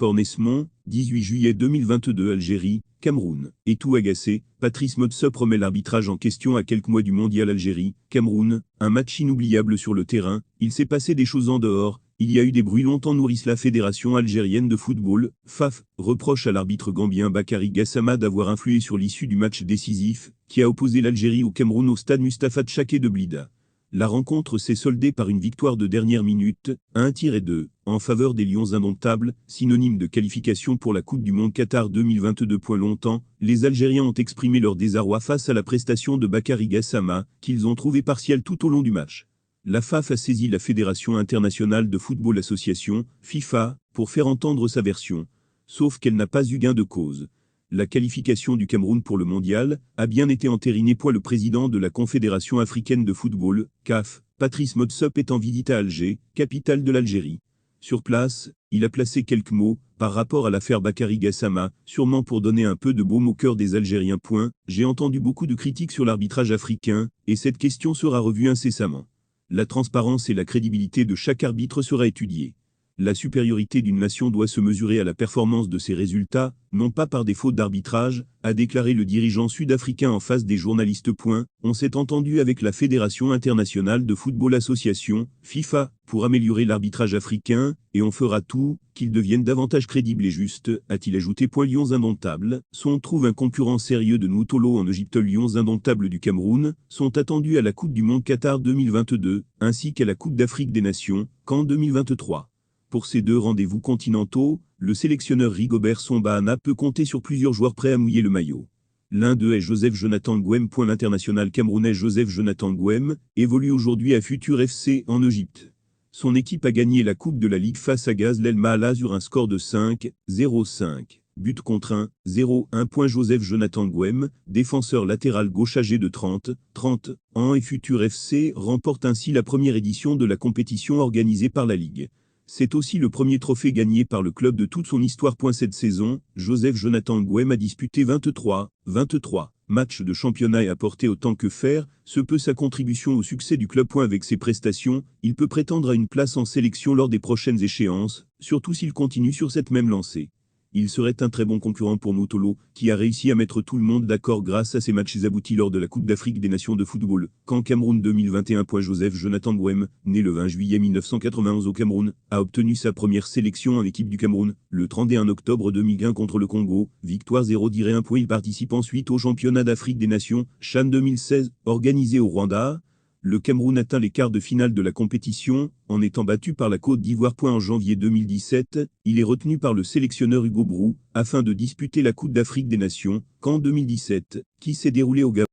Sport Nesmond, 18 juillet 2022 Algérie, Cameroun. Et tout agacé, Patrice Motsepe remet l'arbitrage en question à quelques mois du mondial Algérie, Cameroun, un match inoubliable sur le terrain, il s'est passé des choses en dehors, il y a eu des bruits longtemps nourrissent la Fédération algérienne de football, FAF, reproche à l'arbitre gambien Bakary Gassama d'avoir influé sur l'issue du match décisif, qui a opposé l'Algérie au Cameroun au stade Mustapha Tchaké de Blida. La rencontre s'est soldée par une victoire de dernière minute, 1-2, en faveur des Lions indomptables, synonyme de qualification pour la Coupe du Monde Qatar 2022. Longtemps, les Algériens ont exprimé leur désarroi face à la prestation de Bakary Gassama, qu'ils ont trouvé partielle tout au long du match. La FAF a saisi la Fédération internationale de football association, FIFA, pour faire entendre sa version. Sauf qu'elle n'a pas eu gain de cause. La qualification du Cameroun pour le mondial a bien été entérinée par le président de la Confédération africaine de football, CAF, Patrice Motsepe est en visite à Alger, capitale de l'Algérie. Sur place, il a placé quelques mots par rapport à l'affaire Bakary Gassama, sûrement pour donner un peu de baume au cœur des Algériens. J'ai entendu beaucoup de critiques sur l'arbitrage africain, et cette question sera revue incessamment. La transparence et la crédibilité de chaque arbitre sera étudiée. La supériorité d'une nation doit se mesurer à la performance de ses résultats, non pas par des fautes d'arbitrage, a déclaré le dirigeant sud-africain en face des journalistes. On s'est entendu avec la Fédération internationale de football association, FIFA, pour améliorer l'arbitrage africain, et on fera tout, qu'il devienne davantage crédible et juste, a-t-il ajouté. Lions indomptables, trouve un concurrent sérieux de Noutolo en Égypte. Lions indomptables du Cameroun, sont attendus à la Coupe du Monde Qatar 2022, ainsi qu'à la Coupe d'Afrique des Nations, Caen 2023. Pour ces deux rendez-vous continentaux, le sélectionneur Rigobert Song peut compter sur plusieurs joueurs prêts à mouiller le maillot. L'un d'eux est Joseph Jonathan Ngouem. L'international camerounais Joseph Jonathan Ngouem évolue aujourd'hui à Futur FC en Égypte. Son équipe a gagné la Coupe de la Ligue face à Gaz El Maala sur un score de 5-0-5. But contre 1-0-1. Joseph Jonathan Ngouem, défenseur latéral gauche âgé de 30 ans et Futur FC remporte ainsi la première édition de la compétition organisée par la Ligue. C'est aussi le premier trophée gagné par le club de toute son histoire. Cette saison, Joseph Jonathan Ngouem a disputé 23 matchs de championnat et apporté autant que faire se peut sa contribution au succès du club. Avec ses prestations, il peut prétendre à une place en sélection lors des prochaines échéances, surtout s'il continue sur cette même lancée. Il serait un très bon concurrent pour Noutolo, qui a réussi à mettre tout le monde d'accord grâce à ses matchs aboutis lors de la Coupe d'Afrique des Nations de football. Cameroun 2021. Joseph Jonathan Ngouem, né le 20 juillet 1991 au Cameroun, a obtenu sa première sélection en équipe du Cameroun, le 31 octobre 2001 contre le Congo, victoire 0-1. Il participe ensuite au championnat d'Afrique des Nations, CHAN 2016, organisé au Rwanda. Le Cameroun atteint les quarts de finale de la compétition, en étant battu par la Côte d'Ivoire. En janvier 2017, il est retenu par le sélectionneur Hugo Brou, afin de disputer la Coupe d'Afrique des Nations, Caen 2017, qui s'est déroulée au Gabon.